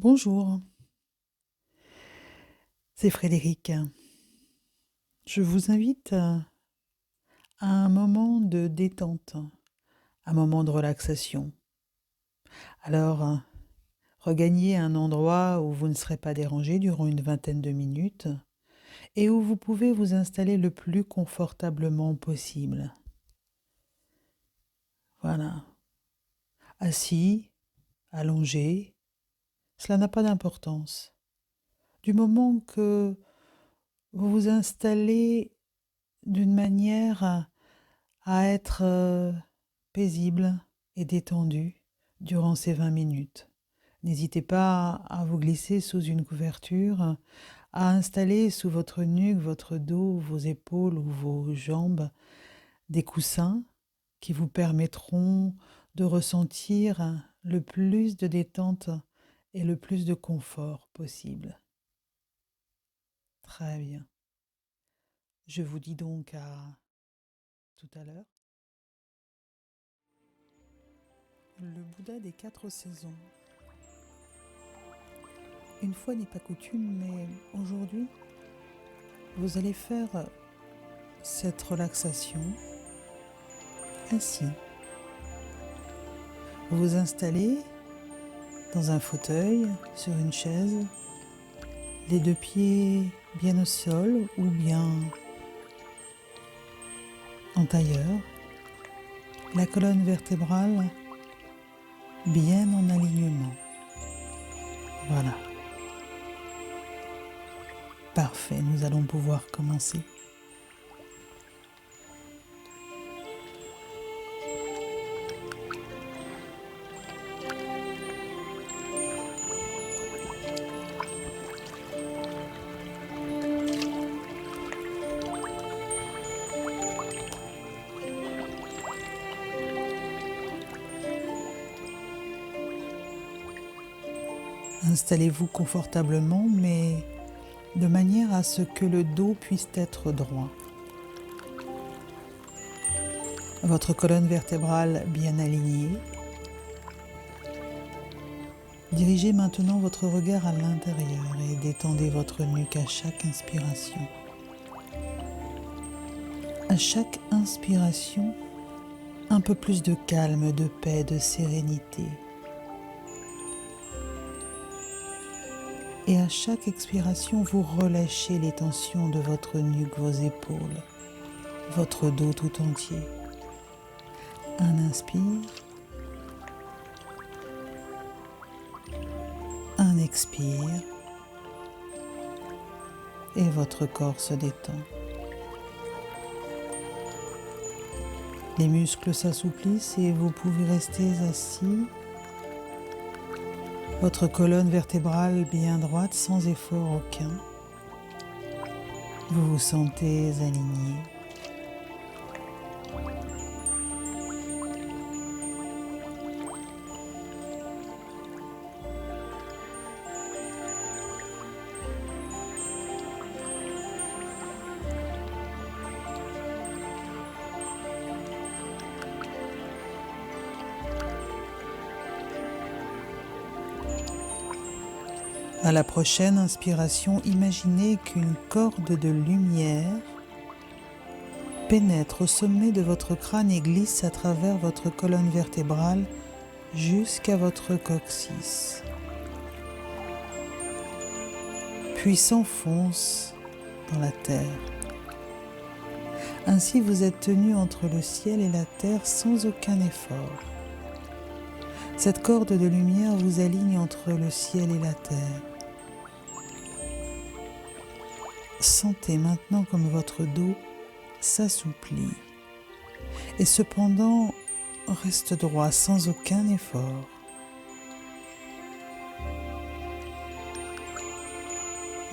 Bonjour, c'est Frédéric. Je vous invite à un moment de détente, un moment de relaxation. Alors, regagnez un endroit où vous ne serez pas dérangé durant une vingtaine de minutes et où vous pouvez vous installer le plus confortablement possible. Voilà, assis, allongé, cela n'a pas d'importance. Du moment que vous vous installez d'une manière à être paisible et détendu durant ces 20 minutes. N'hésitez pas à vous glisser sous une couverture, à installer sous votre nuque, votre dos, vos épaules ou vos jambes des coussins qui vous permettront de ressentir le plus de détente et le plus de confort possible. Très bien. Je vous dis donc à tout à l'heure. Le Bouddha des 4 saisons. Une fois n'est pas coutume, mais aujourd'hui, vous allez faire cette relaxation ainsi. Vous vous installez dans un fauteuil, sur une chaise, les deux pieds bien au sol ou bien en tailleur, la colonne vertébrale bien en alignement. Voilà. Parfait, nous allons pouvoir commencer. Installez-vous confortablement, mais de manière à ce que le dos puisse être droit. Votre colonne vertébrale bien alignée. Dirigez maintenant votre regard à l'intérieur et détendez votre nuque à chaque inspiration. À chaque inspiration, un peu plus de calme, de paix, de sérénité. Et à chaque expiration, vous relâchez les tensions de votre nuque, vos épaules, votre dos tout entier. Un inspire, un expire, et votre corps se détend. Les muscles s'assouplissent et vous pouvez rester assis, votre colonne vertébrale bien droite sans effort aucun. Vous vous sentez aligné. À la prochaine inspiration, imaginez qu'une corde de lumière pénètre au sommet de votre crâne et glisse à travers votre colonne vertébrale jusqu'à votre coccyx, puis s'enfonce dans la terre. Ainsi, vous êtes tenu entre le ciel et la terre sans aucun effort. Cette corde de lumière vous aligne entre le ciel et la terre. Sentez maintenant comme votre dos s'assouplit et cependant reste droit sans aucun effort.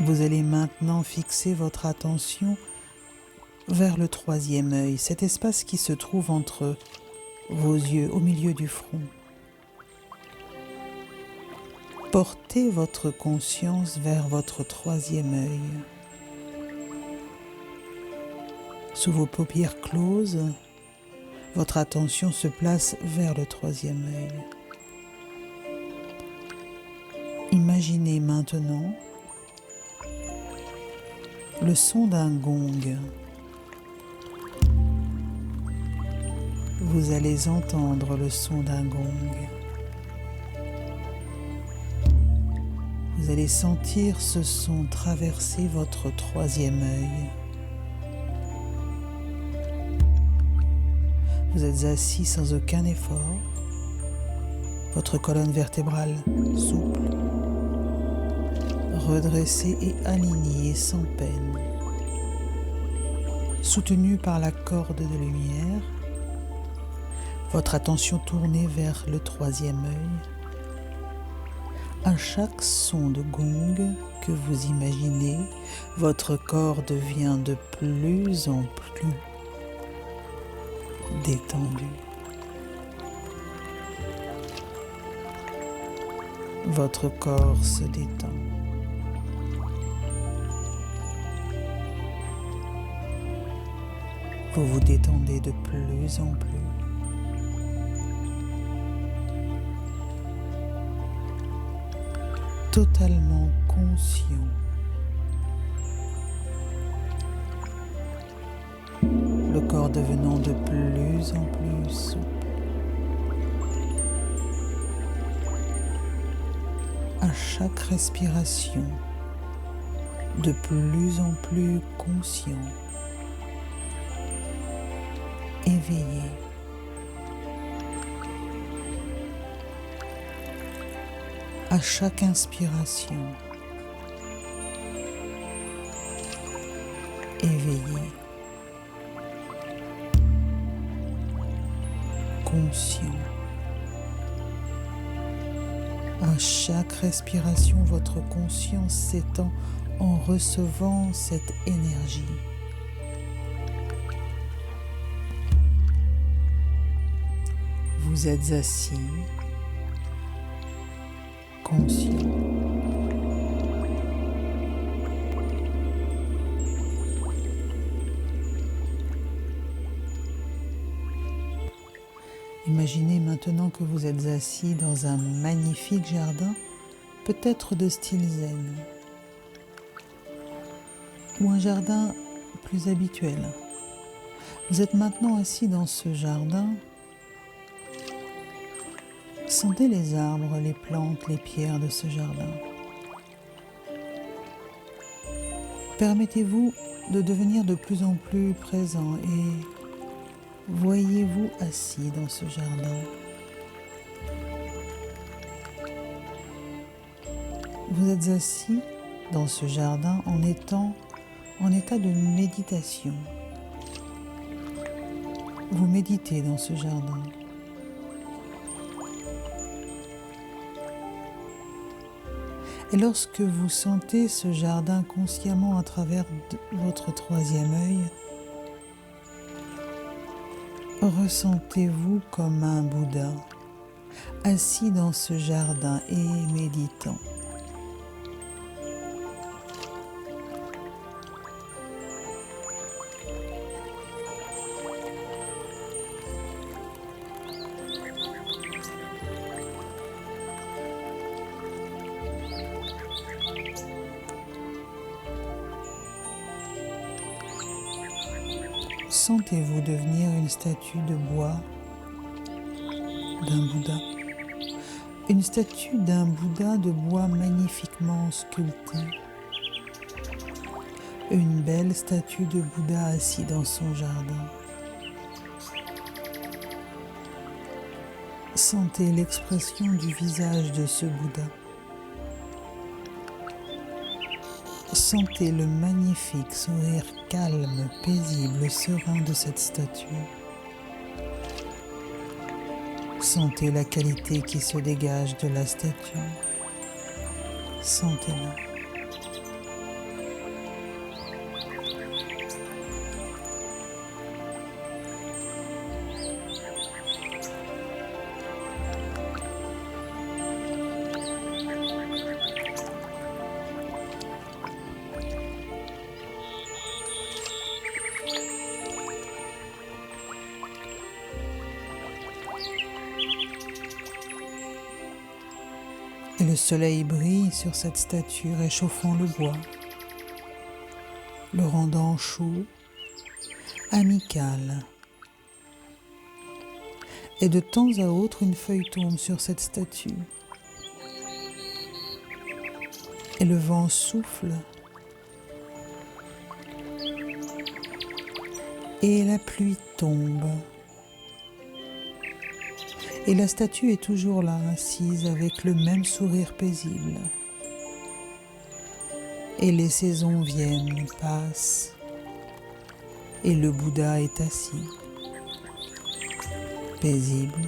Vous allez maintenant fixer votre attention vers le troisième œil, cet espace qui se trouve entre vos yeux, au milieu du front. Portez votre conscience vers votre troisième œil. Sous vos paupières closes, votre attention se place vers le troisième œil. Imaginez maintenant le son d'un gong. Vous allez entendre le son d'un gong. Vous allez sentir ce son traverser votre troisième œil. Vous êtes assis sans aucun effort, votre colonne vertébrale souple, redressée et alignée sans peine, soutenue par la corde de lumière, votre attention tournée vers le troisième œil. À chaque son de gong que vous imaginez, votre corps devient de plus en plus détendu. Votre corps se détend. Vous vous détendez de plus en plus. Totalement conscient. Le corps devenant de plus en plus souple. À chaque respiration, de plus en plus conscient, éveillé. À chaque inspiration, éveillé, conscient. À chaque respiration, votre conscience s'étend en recevant cette énergie. Vous êtes assis, conscient. Imaginez maintenant que vous êtes assis dans un magnifique jardin, peut-être de style zen, ou un jardin plus habituel. Vous êtes maintenant assis dans ce jardin. Sentez les arbres, les plantes, les pierres de ce jardin. Permettez-vous de devenir de plus en plus présent et voyez-vous assis dans ce jardin. Vous êtes assis dans ce jardin en étant en état de méditation. Vous méditez dans ce jardin. Et lorsque vous sentez ce jardin consciemment à travers votre troisième œil, ressentez-vous comme un Bouddha, assis dans ce jardin et méditant. Sentez-vous devenir une statue de bois d'un Bouddha. Une statue d'un Bouddha de bois magnifiquement sculpté. Une belle statue de Bouddha assis dans son jardin. Sentez l'expression du visage de ce Bouddha. Sentez le magnifique sourire calme, paisible, serein de cette statue. Sentez la qualité qui se dégage de la statue. Sentez-la. Et le Le soleil brille sur cette statue, réchauffant le bois, le rendant chaud, amical. Et de temps à autre, une feuille tombe sur cette statue. Et le vent souffle. Et la pluie tombe. Et la statue est toujours là, assise avec le même sourire paisible. Et les saisons viennent, passent. Et le Bouddha est assis, paisible,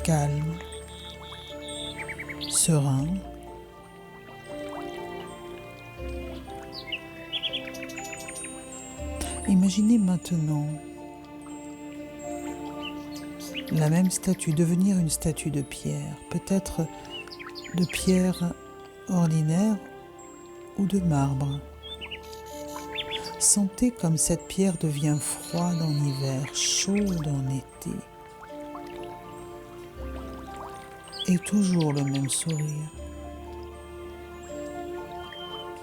calme, serein. Imaginez maintenant la même statue devenir une statue de pierre, peut-être de pierre ordinaire ou de marbre. Sentez comme cette pierre devient froide en hiver, chaude en été. Et toujours le même sourire,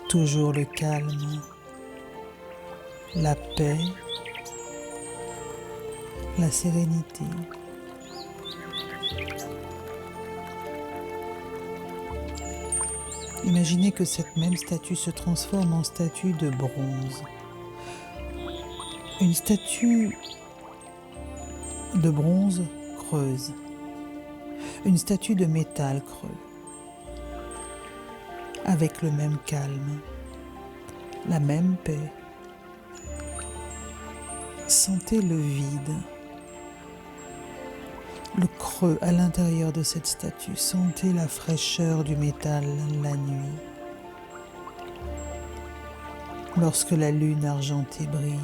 toujours le calme, la paix, la sérénité. Imaginez que cette même statue se transforme en statue de bronze. Une statue de bronze creuse. Une statue de métal creux. Avec le même calme, la même paix. Sentez le vide, le creux à l'intérieur de cette statue. Sentez la fraîcheur du métal la nuit. Lorsque la lune argentée brille.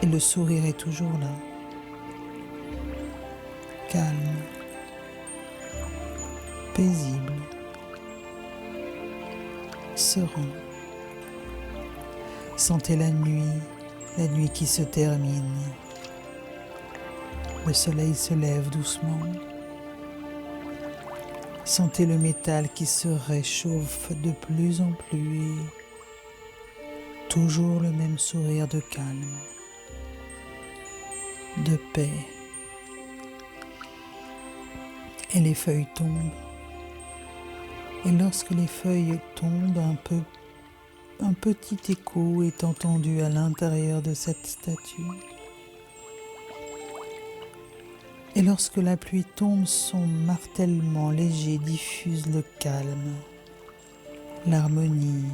Et le sourire est toujours là. Calme, paisible, serein. Sentez la nuit qui se termine. Le soleil se lève doucement. Sentez le métal qui se réchauffe de plus en plus et toujours le même sourire de calme, de paix. Et les feuilles tombent. Et lorsque les feuilles tombent, un petit écho est entendu à l'intérieur de cette statue. Et lorsque la pluie tombe, son martèlement léger diffuse le calme, l'harmonie.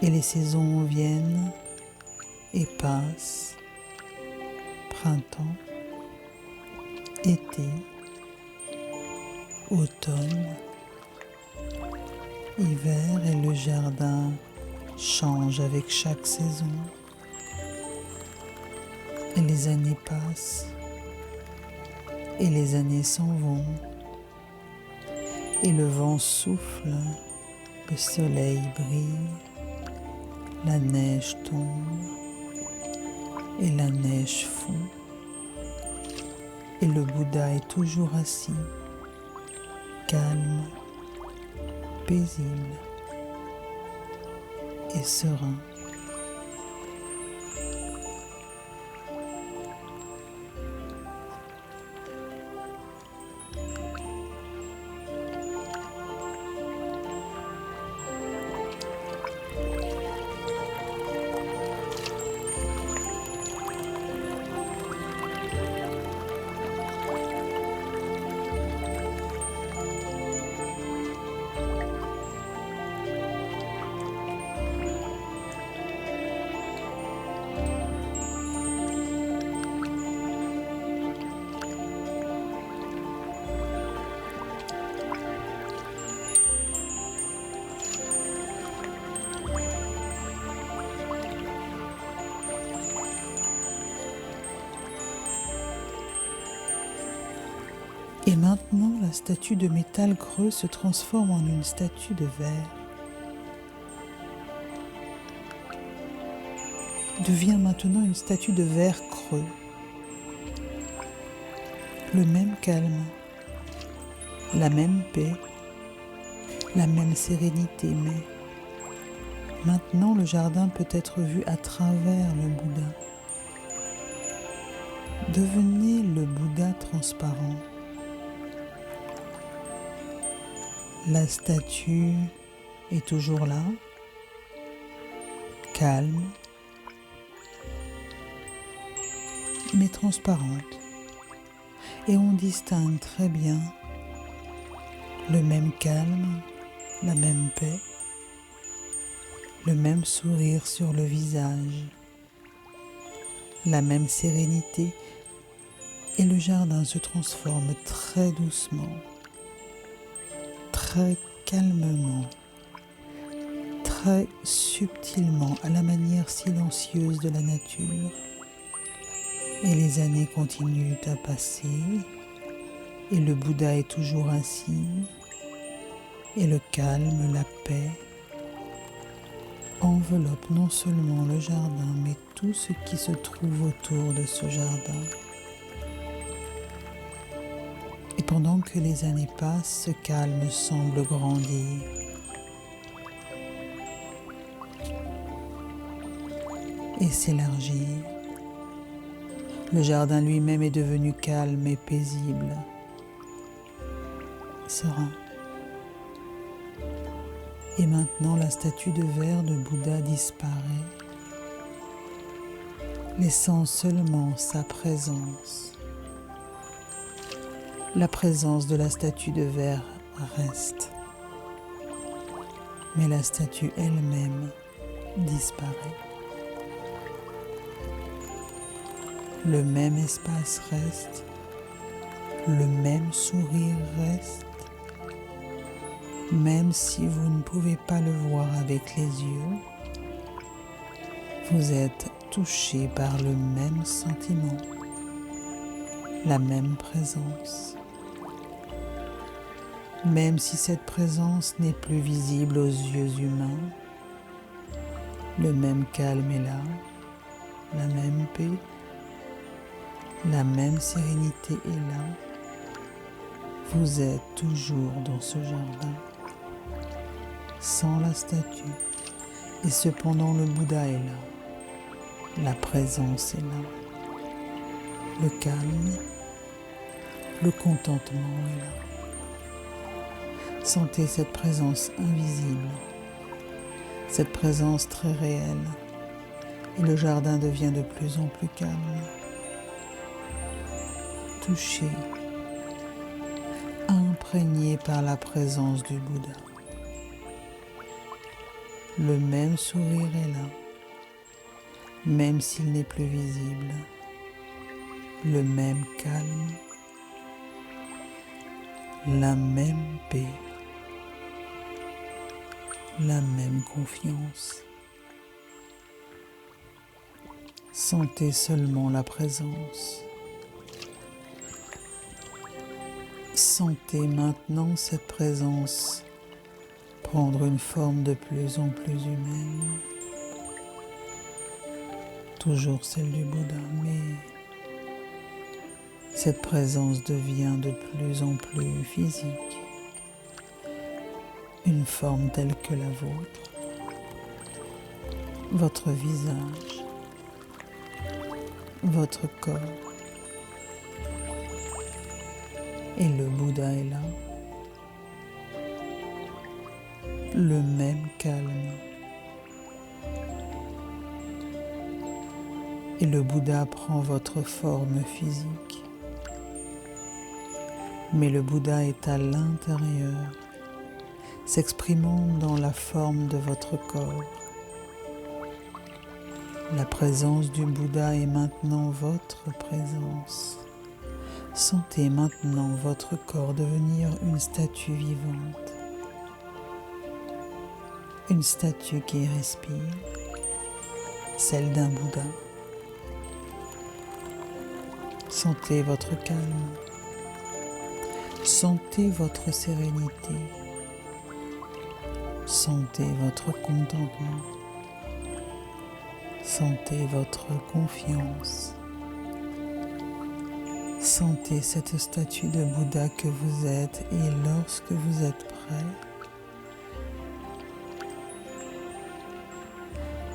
Et les saisons viennent et passent. Printemps, été, automne, hiver, et le jardin change avec chaque saison. Et les années passent, et les années s'en vont, et le vent souffle, le soleil brille, la neige tombe, et la neige fond, et le Bouddha est toujours assis, calme, paisible et serein. Et maintenant, la statue de métal creux se transforme en une statue de verre. Devient maintenant une statue de verre creux. le même calme, la même paix, la même sérénité, mais maintenant le jardin peut être vu à travers le Bouddha. Devenez le Bouddha transparent. La statue est toujours là, calme, mais transparente. Et on distingue très bien le même calme, la même paix, le même sourire sur le visage, la même sérénité, et le jardin se transforme très doucement, très calmement, très subtilement à la manière silencieuse de la nature. Et les années continuent à passer, et le Bouddha est toujours ainsi, et le calme, la paix enveloppe non seulement le jardin, mais tout ce qui se trouve autour de ce jardin. Et pendant que les années passent, ce calme semble grandir. Et s'élargir. Le jardin lui-même est devenu calme et paisible, serein. Et maintenant, la statue de verre de Bouddha disparaît, laissant seulement sa présence. La présence de la statue de verre reste, mais la statue elle-même disparaît. Le même espace reste, le même sourire reste, même si vous ne pouvez pas le voir avec les yeux, vous êtes touché par le même sentiment, la même présence. Même si cette présence n'est plus visible aux yeux humains, le même calme est là, la même paix, la même sérénité est là. Vous êtes toujours dans ce jardin, sans la statue, et cependant le Bouddha est là, la présence est là, le calme, le contentement est là. Sentez cette présence invisible, cette présence très réelle, et le jardin devient de plus en plus calme. Touché, imprégné par la présence du Bouddha. Le même sourire est là, même s'il n'est plus visible. Le même calme, la même paix, la même confiance. Sentez seulement la présence. Sentez maintenant cette présence prendre une forme de plus en plus humaine. Toujours celle du Bouddha, mais cette présence devient de plus en plus physique. Une forme telle que la vôtre, votre visage, votre corps. Et le Bouddha est là, le même calme. Et le Bouddha prend votre forme physique. Mais le Bouddha est à l'intérieur, s'exprimant dans la forme de votre corps. La présence du Bouddha est maintenant votre présence. Sentez maintenant votre corps devenir une statue vivante. Une statue qui respire, celle d'un Bouddha. Sentez votre calme. Sentez votre sérénité. Sentez votre contentement. Sentez votre confiance. Sentez cette statue de Bouddha que vous êtes et lorsque vous êtes prêt,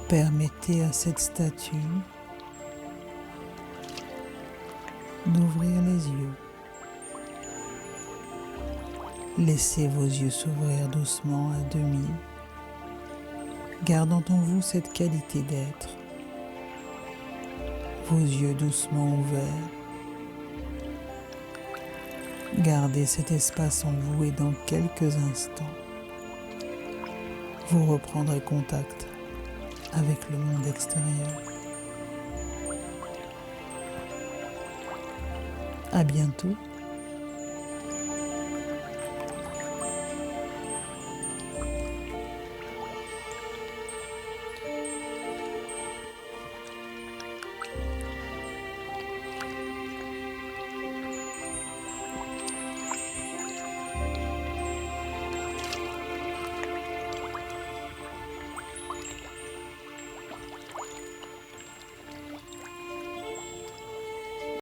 permettez à cette statue d'ouvrir les yeux. Laissez vos yeux s'ouvrir doucement à demi, gardant en vous cette qualité d'être. Vos yeux doucement ouverts. Gardez cet espace en vous et dans quelques instants, vous reprendrez contact avec le monde extérieur. À bientôt.